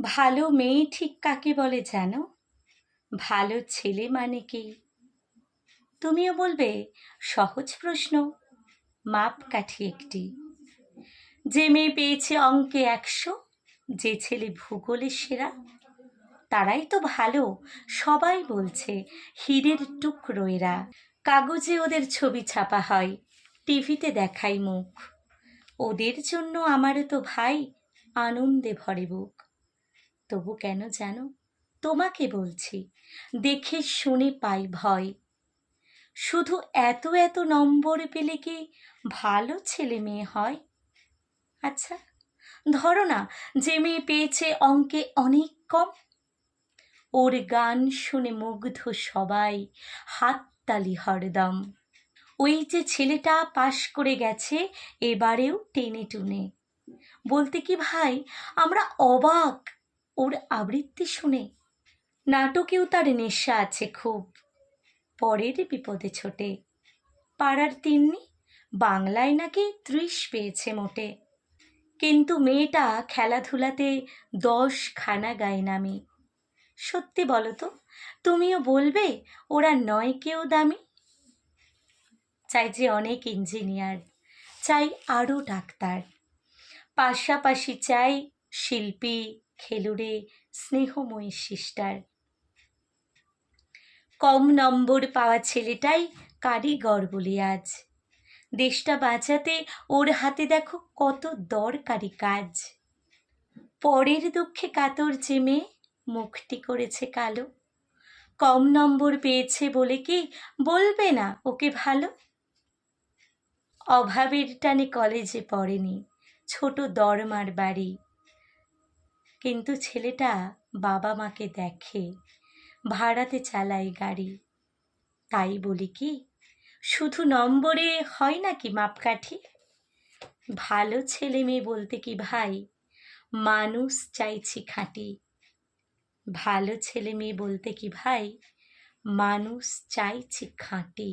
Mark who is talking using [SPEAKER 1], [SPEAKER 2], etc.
[SPEAKER 1] ভালো মেয়ে ঠিক কাকে বলে জানো? ভালো ছেলে মানে কি? তুমিও বলবে সহজ প্রশ্ন, মাপকাঠি একটি। যে মেয়ে পেয়েছে অঙ্কে 100, যে ছেলে ভূগোলে সেরা, তারাই তো ভালো। সবাই বলছে হীরের টুকরো এরা। কাগজে ওদের ছবি ছাপা হয়, টিভিতে দেখাই মুখ। ওদের জন্য আমারও তো ভাই আনন্দে ভরে বুক। তবু কেন জানো, তোমাকে বলছি, দেখে শুনে পাই ভয়। শুধু এত এত নম্বর পেলে কি ভালো ছেলে মেয়ে হয়? আচ্ছা, ধরো না, যে মেয়ে পেয়েছে অঙ্কে অনেক কম, ওর গান শুনে মুগ্ধ সবাই, হাততালি হরদম। ওই যে ছেলেটা পাশ করে গেছে এবারেও টেনে টুনে, বলতে কি ভাই আমরা অবাক ওর আবৃত্তি শুনে। নাটকেও তার নেশা আছে খুব, পরের বিপদে ছোটে। পাড়ার তিন্নি বাংলায় নাকি 30 পেয়েছে মোটে, কিন্তু মেয়েটা খেলাধুলাতে 10খানা গায়ে নামি। সত্যি বলো তো, তুমিও বলবে ওরা নয় কেউ দামি? চাই যে অনেক ইঞ্জিনিয়ার, চাই আরও ডাক্তার, পাশাপাশি চাই শিল্পী, খেলুড়ে, স্নেহময়ী সিস্টার। কম নম্বর পাওয়া ছেলেটাই কারিগর বলি আজ। দেশটা বাঁচাতে ওর হাতে দেখো কত দরকারি কাজ। পরের দুঃখে কাতর যে মেয়ে মুখটি করেছে কালো, কম নম্বর পেয়েছে বলে কি বলবে না ওকে ভালো? অভাবের টানে কলেজে পড়েনি, ছোট দরমার বাড়ি, কিন্তু ছেলেটা বাবা মাকে দেখে, ভাড়াতে চালায় গাড়ি। তাই বলি কি শুধু নম্বরে হয় নাকি মাপকাঠি? ভালো ছেলে মেয়ে বলতে কি ভাই মানুষ চাইছি খাঁটি। ভালো ছেলে মেয়ে বলতে কি ভাই মানুষ চাইছি খাঁটি।